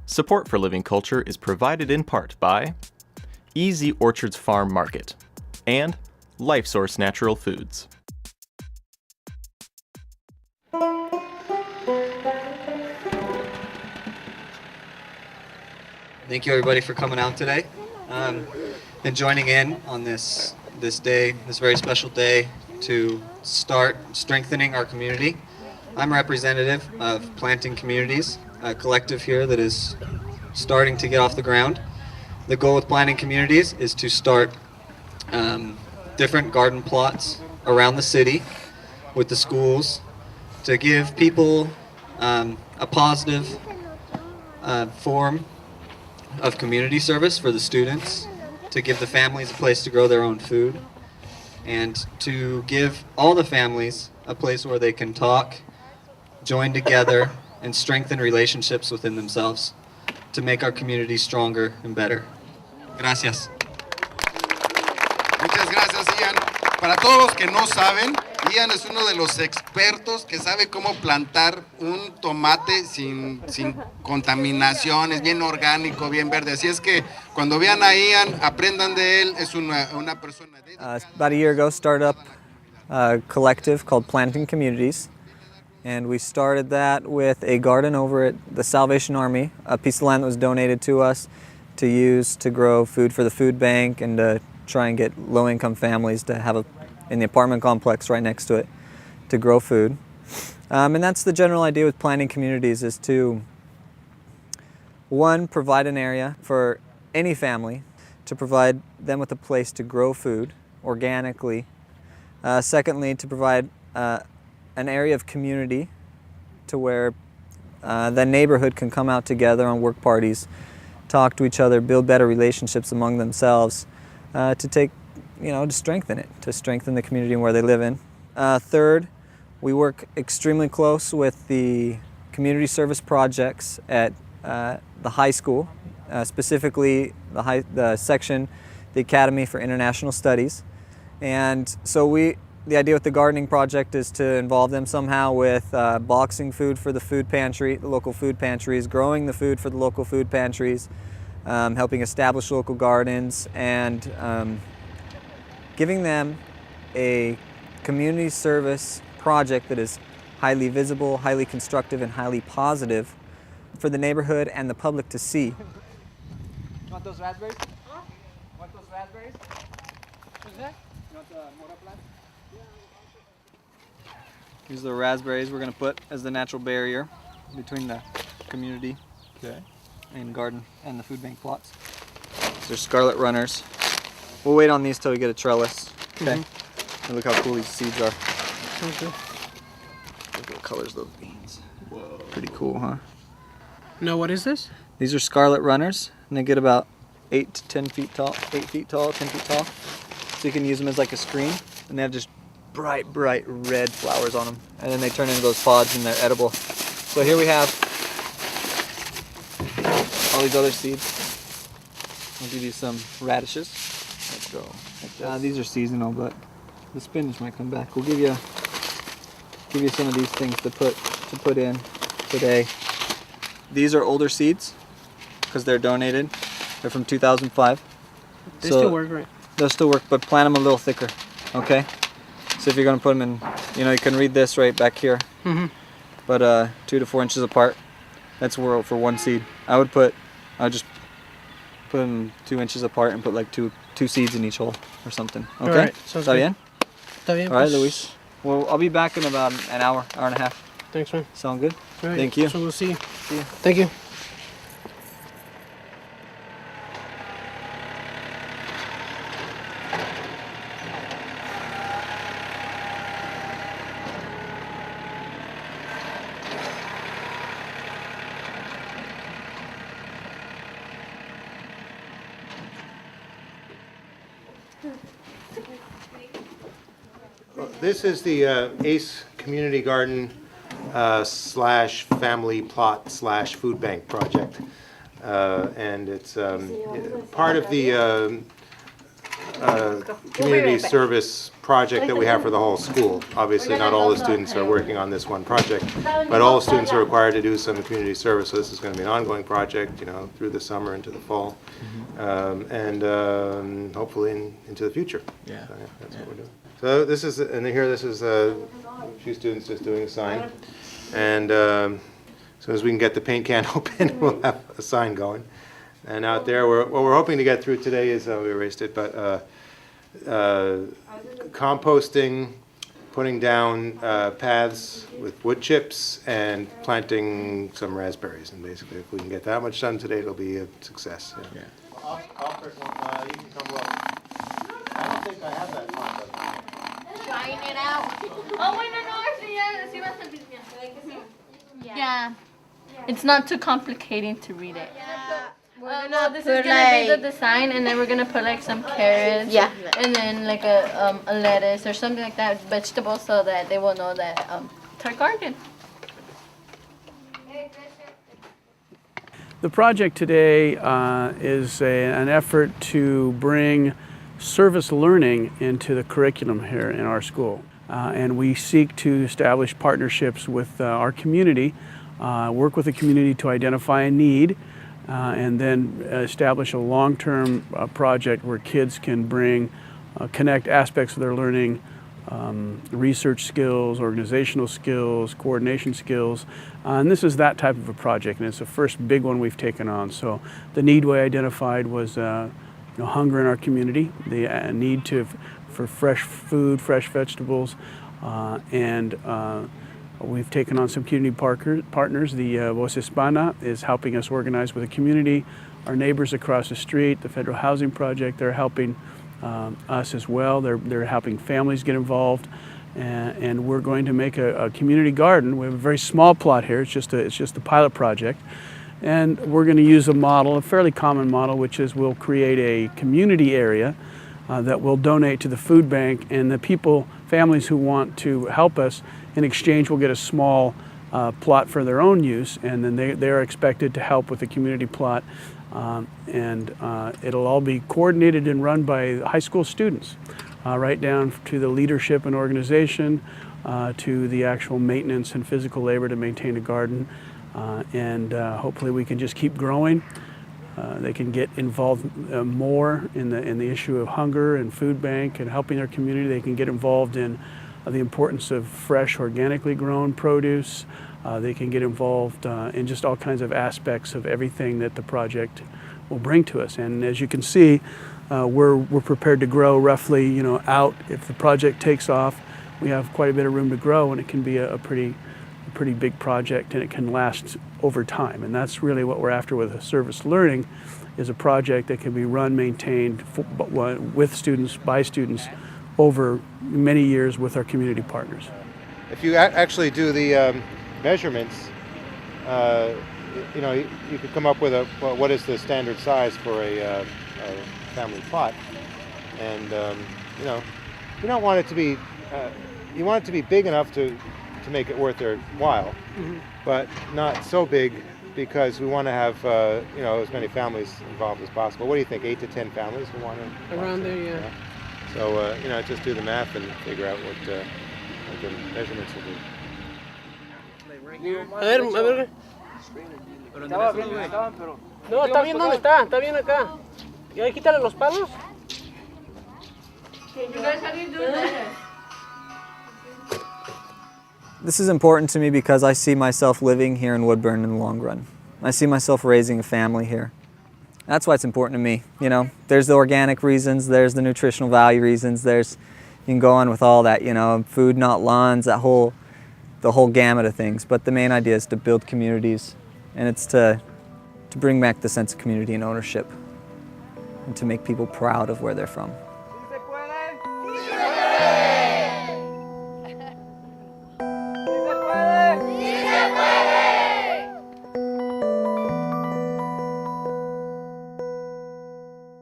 Support for Living Culture is provided in part by Easy Orchards Farm Market and LifeSource Natural Foods. Thank you everybody for coming out today and joining in on this day, this very special day to start strengthening our community. I'm representative of Planting Communities, a collective here that is starting to get off the ground. The goal with Planting Communities is to start different garden plots around the city with the schools to give people a positive form of community service for the students, to give the families a place to grow their own food, and to give all the families a place where they can talk, join together, and strengthen relationships within themselves to make our community stronger and better. Gracias. Muchas gracias, Ian. Para todos los que no saben, Ian es uno de los expertos que sabe cómo plantar un tomate sin contaminación, es bien orgánico, bien verde. Así es que cuando vean a Ian, aprendan de él, es una persona dedicada. About a year ago, started up a collective called Planting Communities. And we started that with a garden over at the Salvation Army, a piece of land that was donated to us to use to grow food for the food bank and to try and get low-income families to have in the apartment complex right next to it to grow food. And that's the general idea with Planting Communities, is to, one, provide an area for any family to provide them with a place to grow food organically. Secondly, to provide an area of community to where the neighborhood can come out together on work parties, talk to each other, build better relationships among themselves, to strengthen it, to strengthen the community where they live in. Third, we work extremely close with the community service projects at the high school, specifically the section, the Academy for International Studies. And so the idea with the gardening project is to involve them somehow with boxing food for the food pantry, the local food pantries, growing the food for the local food pantries, helping establish local gardens, and giving them a community service project that is highly visible, highly constructive, and highly positive for the neighborhood and the public to see. You want those raspberries? Huh? Want those raspberries? What's that? You want the mora plant? These are the raspberries we're going to put as the natural barrier between the community and garden and the food bank plots. These are scarlet runners. We'll wait on these till we get a trellis. Okay. And look how cool these seeds are. Okay. Look at the colors of those beans. Whoa. Pretty cool, huh? No, what is this? These are scarlet runners, and they get about 8 to 10 feet tall, 8 feet tall, 10 feet tall. So you can use them as like a screen, and they have just bright red flowers on them, and then they turn into those pods and they're edible. So here we have all these other seeds. I'll give you some radishes. Let's go. These are seasonal, but the spinach might come back. We'll give you some of these things to put in today. These are older seeds because they're donated. They're from 2005. They still work, right? They'll still work, but plant them a little thicker. Okay. So if you're going to put them in, you can read this right back here, but 2 to 4 inches apart. That's for one seed. I would just put them 2 inches apart and put like two seeds in each hole or something. Okay? All right. Sounds good. Bien? Está bien. All right, Luis. Well, I'll be back in about an hour and a half. Thanks, man. Sound good? All right. Thank you. So we'll see you. See you. Thank you. This is the AIS Community Garden slash family plot slash food bank project. And it's part of the community service project that we have for the whole school. Obviously, not all the students are working on this one project, but all the students are required to do some community service. So this is going to be an ongoing project, you know, through the summer into the fall, and hopefully into the future. Yeah. So, that's what we're doing. So this is, and here this is a few students just doing a sign, and as soon as we can get the paint can open, we'll have a sign going. And out there, what we're hoping to get through today is, we erased it, but composting, putting down paths with wood chips, and planting some raspberries. And basically, if we can get that much done today, it'll be a success. Yeah. Officer, you can come up. I don't think I have that font. Trying it out. Oh, wait, no, sí va a servir bien. Yeah. It's not too complicating to read it. Well, this is gonna be the design, and then we're gonna put like some carrots, and then like a lettuce or something like that, vegetables, so that they will know that it's our garden. The project today is an effort to bring service learning into the curriculum here in our school, and we seek to establish partnerships with our community, work with the community to identify a need. And then establish a long-term project where kids can connect aspects of their learning, research skills, organizational skills, coordination skills. And this is that type of a project, and it's the first big one we've taken on. So the need we identified was hunger in our community, the need for fresh food, fresh vegetables, and we've taken on some community partners. The Voz Hispana is helping us organize with the community. Our neighbors across the street, the Federal Housing Project, they're helping us as well. They're helping families get involved. And we're going to make a community garden. We have a very small plot here. It's just a pilot project. And we're going to use a model, a fairly common model, which is we'll create a community area that we'll donate to the food bank, and the families who want to help us in exchange will get a small plot for their own use, and then they are expected to help with the community plot, and it'll all be coordinated and run by high school students, right down to the leadership and organization, to the actual maintenance and physical labor to maintain a garden, and hopefully we can just keep growing. They can get involved more in the issue of hunger and food bank and helping their community. They can get involved in the importance of fresh, organically grown produce. They can get involved in just all kinds of aspects of everything that the project will bring to us. And as you can see, we're prepared to grow roughly, out. If the project takes off, we have quite a bit of room to grow, and it can be a pretty big project, and it can last over time. And that's really what we're after with service learning, is a project that can be run, maintained with students, by students, over many years with our community partners. If you actually do the measurements, you could come up with what is the standard size for a family plot, and you don't want it to be. You want it to be big enough to make it worth their while, but not so big because we want to have as many families involved as possible. What do you think? 8 to 10 families we want to around there, yeah. So just do the math and figure out what the measurements will be. A ver. No, está bien donde está bien acá. Y ahí quítale los palos. This is important to me because I see myself living here in Woodburn in the long run. I see myself raising a family here. That's why it's important to me. There's the organic reasons, there's the nutritional value reasons, you can go on with all that, food, not lawns, the whole gamut of things. But the main idea is to build communities, and it's to bring back the sense of community and ownership, and to make people proud of where they're from.